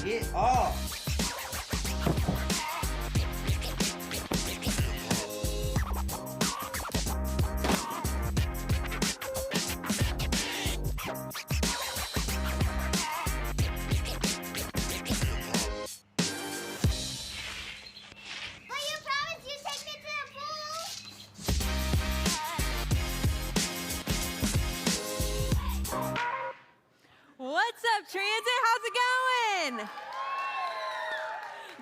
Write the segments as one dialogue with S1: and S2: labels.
S1: it off.
S2: What's up, Transit? How's it going?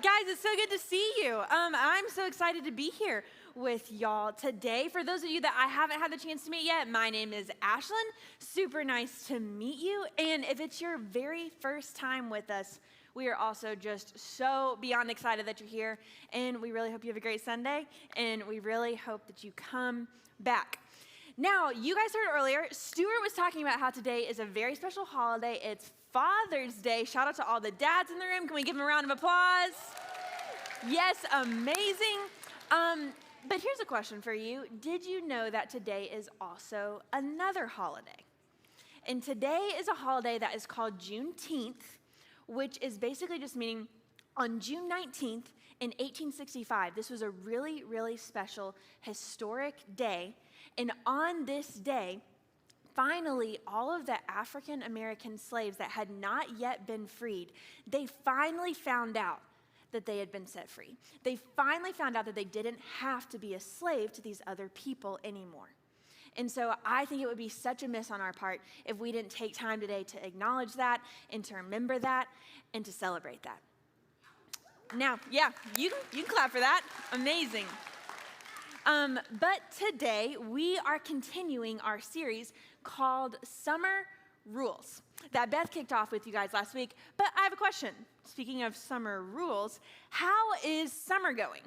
S2: Guys, it's so good to see you. I'm so excited to be here with y'all today. For those of you that I haven't had the chance to meet yet, my name is Ashlyn. Super nice to meet you. And if it's your very first time with us, we are also just so beyond excited that you're here. And we really hope you have a great Sunday. And we really hope that you come back. Now, you guys heard earlier, Stuart was talking about how today is a very special holiday. It's Father's Day. Shout out to all the dads in the room. Can we give them a round of applause? Yes, amazing. But here's a question for you. Did you know that today is also another holiday? And today is a holiday that is called Juneteenth, which is basically just meaning on June 19th in 1865, this was a really, really special historic day. And on this day, finally, all of the African American slaves that had not yet been freed, they finally found out that they had been set free. They finally found out that they didn't have to be a slave to these other people anymore. And so I think it would be such a miss on our part if we didn't take time today to acknowledge that and to remember that and to celebrate that. Now, yeah, you can clap for that. Amazing. But today, we are continuing our series called Summer Rules that Beth kicked off with you guys last week. But I have a question. Speaking of summer rules, how is summer going?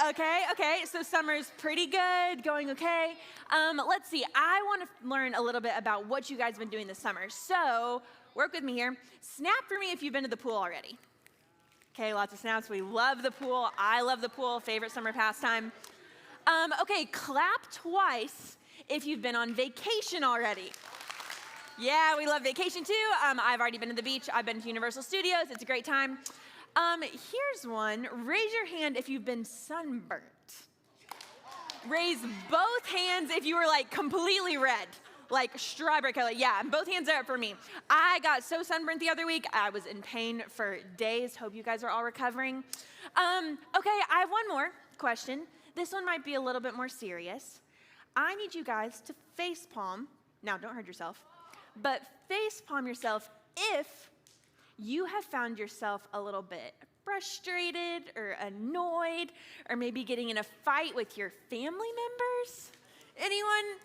S2: Okay, so summer's pretty good, going okay. Let's see, I want to learn a little bit about what you guys have been doing this summer. So, work with me here. Snap for me if you've been to the pool already. Okay, lots of snaps. We love the pool. I love the pool. Favorite summer pastime. Okay, clap twice if you've been on vacation already. Yeah, we love vacation too. I've already been to the beach. I've been to Universal Studios. It's a great time. Here's one. Raise your hand if you've been sunburnt. Raise both hands if you were like completely red. Like strawberry color. Yeah, and both hands are up for me. I got so sunburned the other week. I was in pain for days. Hope you guys are all recovering. Okay, I have one more question. This one might be a little bit more serious. I need you guys to face palm. Now, don't hurt yourself. But face palm yourself if you have found yourself a little bit frustrated or annoyed or maybe getting in a fight with your family members. Anyone?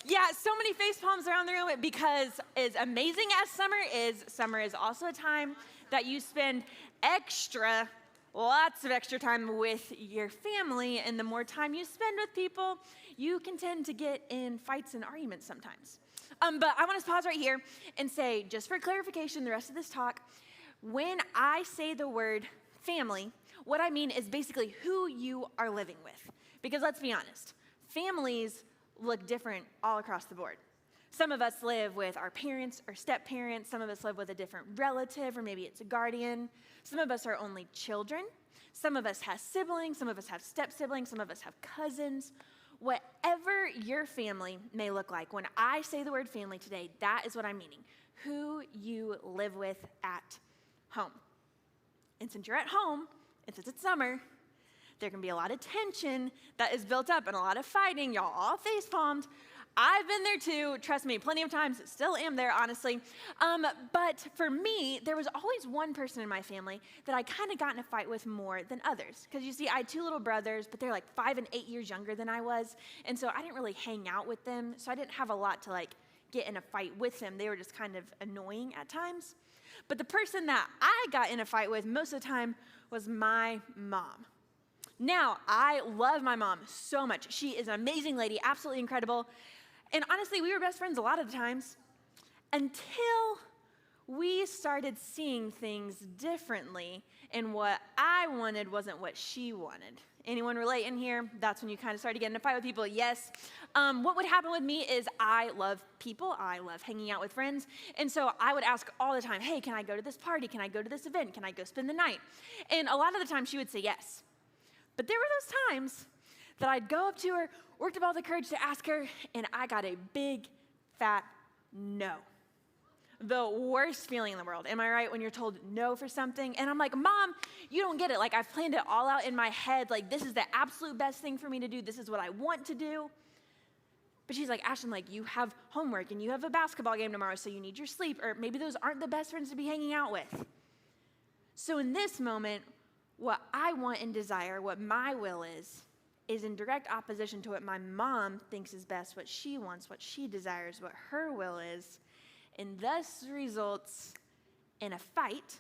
S2: Yeah, so many face palms around the room because as amazing as summer is also a time that you spend lots of extra time with your family, and the more time you spend with people, you can tend to get in fights and arguments sometimes. But I want to pause right here and say, just for clarification, the rest of this talk, when I say the word family, what I mean is basically who you are living with. Because let's be honest, families look different all across the board. Some of us live with our parents or step-parents. Some of us live with a different relative, or maybe it's a guardian. Some of us are only children. Some of us have siblings. Some of us have step-siblings. Some of us have cousins. Whatever your family may look like, when I say the word family today, that is what I'm meaning. Who you live with at home. And since you're at home, and since it's summer, there can be a lot of tension that is built up and a lot of fighting. Y'all all face palmed. I've been there too, trust me, plenty of times, still am there, honestly. But for me, there was always one person in my family that I kind of got in a fight with more than others. Because you see, I had two little brothers, but they're like 5 and 8 years younger than I was. And so I didn't really hang out with them. So I didn't have a lot to like get in a fight with them. They were just kind of annoying at times. But the person that I got in a fight with most of the time was my mom. Now, I love my mom so much. She is an amazing lady, absolutely incredible. And honestly, we were best friends a lot of the times until we started seeing things differently, and what I wanted wasn't what she wanted. Anyone relate in here? That's when you kind of start to get in a fight with people. Yes. What would happen with me is I love people. I love hanging out with friends. And so I would ask all the time, hey, can I go to this party? Can I go to this event? Can I go spend the night? And a lot of the time she would say yes. But there were those times that I'd go up to her, worked up all the courage to ask her, and I got a big, fat no. The worst feeling in the world. Am I right? When you're told no for something. And I'm like, Mom, you don't get it. Like, I've planned it all out in my head. Like, this is the absolute best thing for me to do. This is what I want to do. But she's like, Ashlyn, like, you have homework and you have a basketball game tomorrow, so you need your sleep. Or maybe those aren't the best friends to be hanging out with. So in this moment, what I want and desire, what my will is in direct opposition to what my mom thinks is best, what she wants, what she desires, what her will is, and thus results in a fight,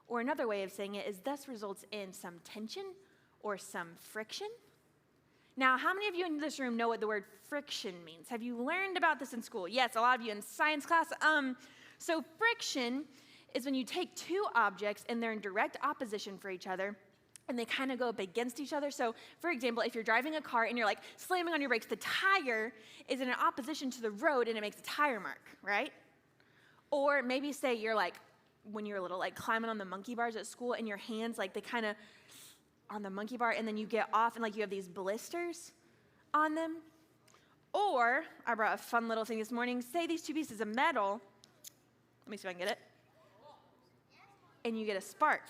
S2: or another way of saying it is thus results in some tension or some friction. Now, how many of you in this room know what the word friction means? Have you learned about this in school? Yes, a lot of you in science class. So friction is when you take two objects and they're in direct opposition for each other, and they kind of go up against each other. So, for example, if you're driving a car and you're like slamming on your brakes, the tire is in an opposition to the road and it makes a tire mark, right? Or maybe say you're like, when you're little, like climbing on the monkey bars at school and your hands, like they kind of on the monkey bar and then you get off and like you have these blisters on them. Or, I brought a fun little thing this morning, say these two pieces of metal, let me see if I can get it, and you get a spark.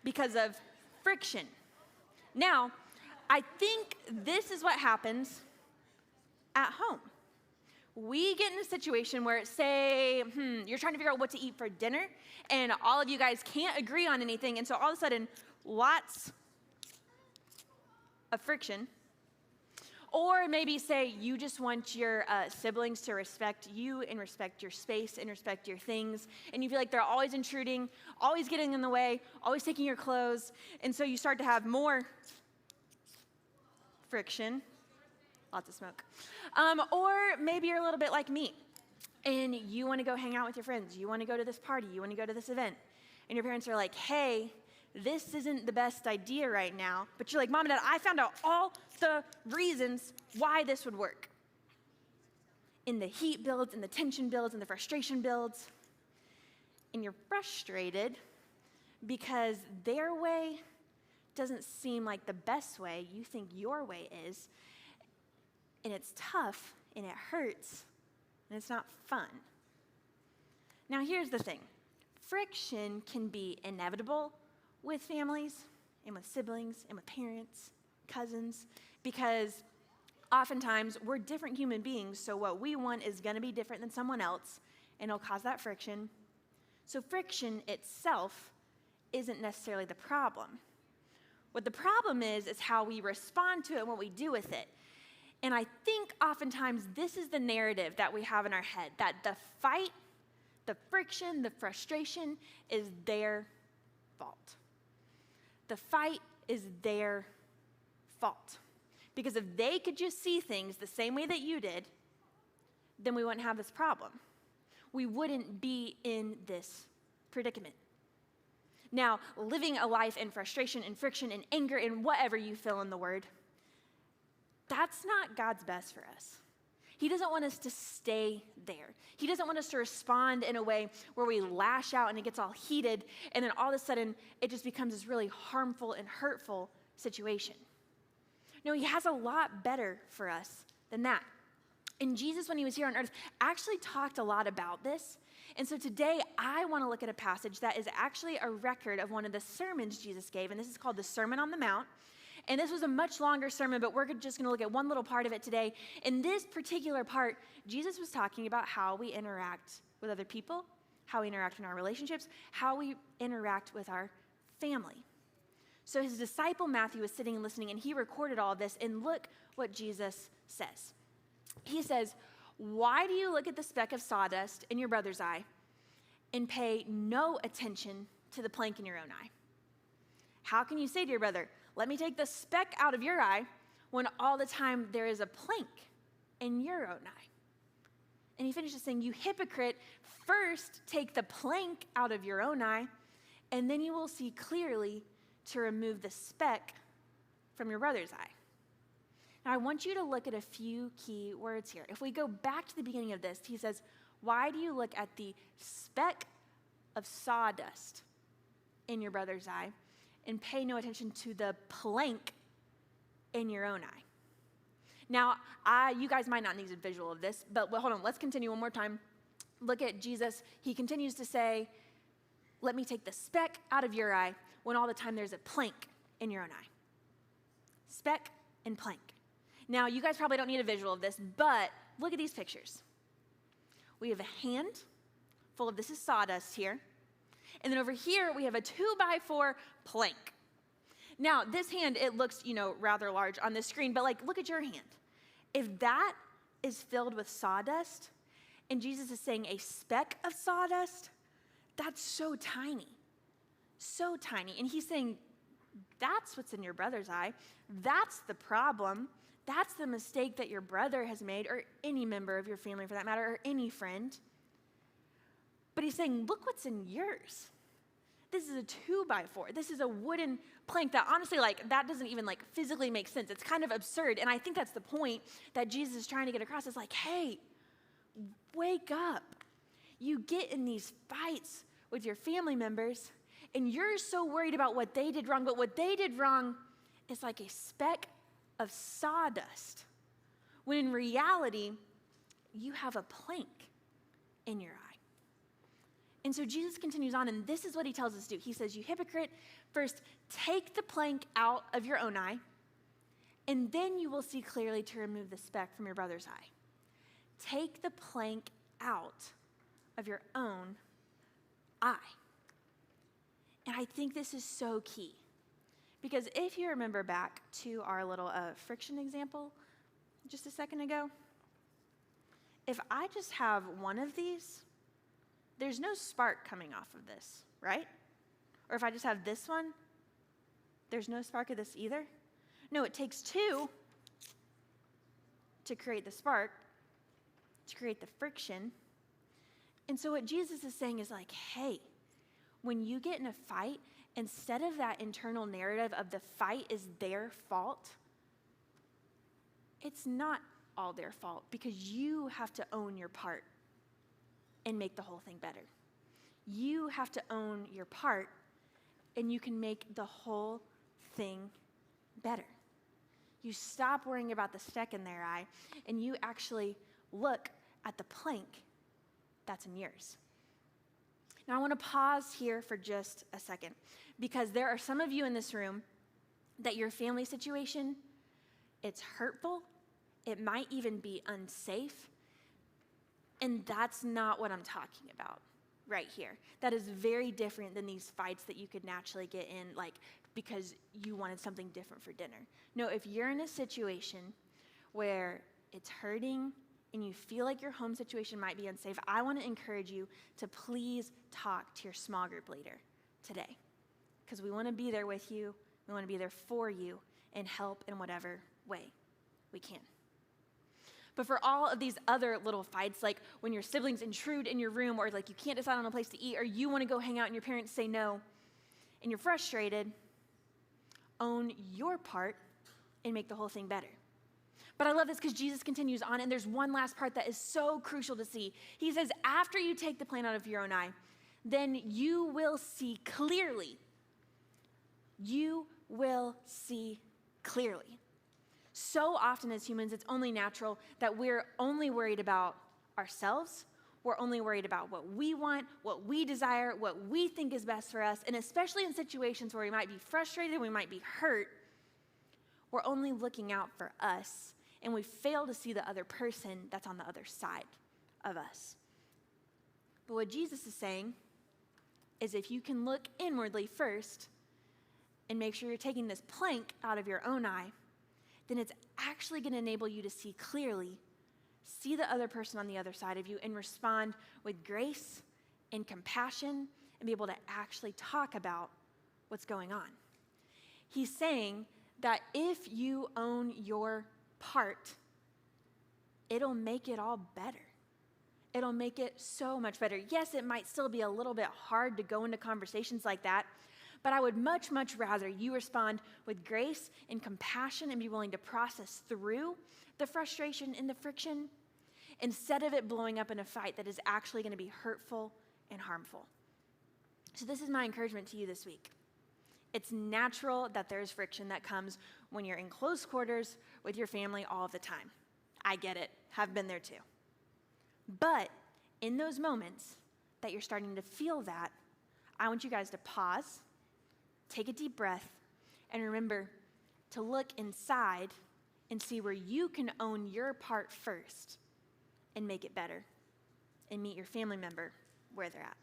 S2: Because of friction. Now, I think this is what happens at home. We get in a situation where, say, you're trying to figure out what to eat for dinner, and all of you guys can't agree on anything, and so all of a sudden, lots of friction. Or maybe say you just want your siblings to respect you and respect your space and respect your things, and you feel like they're always intruding, always getting in the way, always taking your clothes, and so you start to have more friction. Lots of smoke. Or maybe you're a little bit like me, and you want to go hang out with your friends. You want to go to this party. You want to go to this event. And your parents are like, hey, this isn't the best idea right now. But you're like, Mom and Dad, I found out all the reasons why this would work. And the heat builds, and the tension builds, and the frustration builds. And you're frustrated because their way doesn't seem like the best way. You think your way is. And it's tough, and it hurts, and it's not fun. Now, here's the thing. Friction can be inevitable with families, and with siblings, and with parents, cousins, because oftentimes we're different human beings, so what we want is going to be different than someone else, and it'll cause that friction. So friction itself isn't necessarily the problem. What the problem is how we respond to it and what we do with it. And I think oftentimes this is the narrative that we have in our head, that the fight, the friction, the frustration is their fault. The fight is their fault. Because if they could just see things the same way that you did, then we wouldn't have this problem. We wouldn't be in this predicament. Now, living a life in frustration and friction and anger and whatever you fill in the word, that's not God's best for us. He doesn't want us to stay there. He doesn't want us to respond in a way where we lash out and it gets all heated, and then all of a sudden it just becomes this really harmful and hurtful situation. No, he has a lot better for us than that. And Jesus, when he was here on earth, actually talked a lot about this. And so today I want to look at a passage that is actually a record of one of the sermons Jesus gave, and this is called the Sermon on the Mount. And this was a much longer sermon, but we're just going to look at one little part of it today. In this particular part, Jesus was talking about how we interact with other people, how we interact in our relationships, how we interact with our family. So his disciple Matthew was sitting and listening, and he recorded all of this, and look what Jesus says. He says, "Why do you look at the speck of sawdust in your brother's eye and pay no attention to the plank in your own eye? How can you say to your brother, 'Let me take the speck out of your eye,' when all the time there is a plank in your own eye?" And he finishes saying, "You hypocrite, first take the plank out of your own eye, and then you will see clearly to remove the speck from your brother's eye. Now, I want you to look at a few key words here. If we go back to the beginning of this, he says, why do you look at the speck of sawdust in your brother's eye and pay no attention to the plank in your own eye? Now, you guys might not need a visual of this, but hold on, let's continue one more time. Look at Jesus. He continues to say, let me take the speck out of your eye when all the time there's a plank in your own eye. Speck and plank. Now, you guys probably don't need a visual of this, but look at these pictures. We have a hand full of, this is sawdust here. And then over here, we have a 2x4 plank. Now, this hand, it looks, rather large on the screen, but look at your hand. If that is filled with sawdust, and Jesus is saying a speck of sawdust, that's so tiny. So tiny. And he's saying, that's what's in your brother's eye. That's the problem. That's the mistake that your brother has made, or any member of your family for that matter, or any friend. But he's saying, look what's in yours. This is a 2x4. This is a wooden plank that honestly, that doesn't even physically make sense. It's kind of absurd. And I think that's the point that Jesus is trying to get across. Is hey, wake up. You get in these fights with your family members, and you're so worried about what they did wrong, but what they did wrong is like a speck of sawdust, when in reality, you have a plank in your eye. And so Jesus continues on, and this is what he tells us to do. He says, you hypocrite, first take the plank out of your own eye, and then you will see clearly to remove the speck from your brother's eye. Take the plank out of your own eye. And I think this is so key. Because if you remember back to our little friction example just a second ago, if I just have one of these, there's no spark coming off of this, right? Or if I just have this one, there's no spark of this either. No, it takes two to create the spark, to create the friction. And so what Jesus is saying is hey, when you get in a fight, instead of that internal narrative of the fight is their fault, it's not all their fault, because you have to own your part and make the whole thing better. You have to own your part, and you can make the whole thing better. You stop worrying about the speck in their eye, and you actually look at the plank that's in yours. Now, I want to pause here for just a second, because there are some of you in this room that your family situation, it's hurtful, it might even be unsafe, and that's not what I'm talking about right here. That is very different than these fights that you could naturally get in, because you wanted something different for dinner. No, if you're in a situation where it's hurting and you feel like your home situation might be unsafe, I want to encourage you to please talk to your small group leader today, because we want to be there with you. We want to be there for you and help in whatever way we can. But for all of these other little fights, like when your siblings intrude in your room, or you can't decide on a place to eat, or you want to go hang out and your parents say no, and you're frustrated, own your part and make the whole thing better. But I love this because Jesus continues on, and there's one last part that is so crucial to see. He says, after you take the plank out of your own eye, then you will see clearly. You will see clearly. So often as humans, it's only natural that we're only worried about ourselves. We're only worried about what we want, what we desire, what we think is best for us. And especially in situations where we might be frustrated, we might be hurt, we're only looking out for us, and we fail to see the other person that's on the other side of us. But what Jesus is saying is, if you can look inwardly first and make sure you're taking this plank out of your own eye, then it's actually going to enable you to see clearly, see the other person on the other side of you, and respond with grace and compassion, and be able to actually talk about what's going on. He's saying that if you own your part, it'll make it all better. It'll make it so much better. Yes, it might still be a little bit hard to go into conversations like that, but I would much, much rather you respond with grace and compassion and be willing to process through the frustration and the friction instead of it blowing up in a fight that is actually going to be hurtful and harmful. So this is my encouragement to you this week. It's natural that there's friction that comes when you're in close quarters with your family all of the time. I get it, have been there too. But in those moments that you're starting to feel that, I want you guys to pause, take a deep breath, and remember to look inside and see where you can own your part first and make it better and meet your family member where they're at.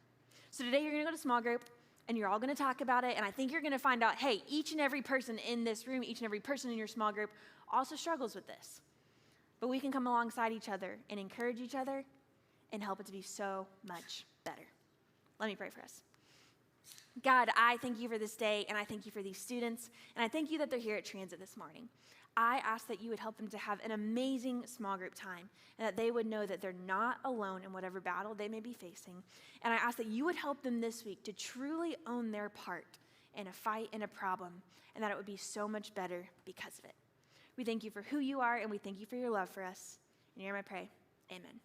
S2: So today you're going to go to small group and you're all going to talk about it, and I think you're going to find out, hey, each and every person in this room, each and every person in your small group also struggles with this. But we can come alongside each other and encourage each other and help it to be so much better. Let me pray for us. God, I thank you for this day, and I thank you for these students, and I thank you that they're here at Transit this morning. I ask that you would help them to have an amazing small group time, and that they would know that they're not alone in whatever battle they may be facing. And I ask that you would help them this week to truly own their part in a fight, in a problem, and that it would be so much better because of it. We thank you for who you are, and we thank you for your love for us. In your name I pray, amen.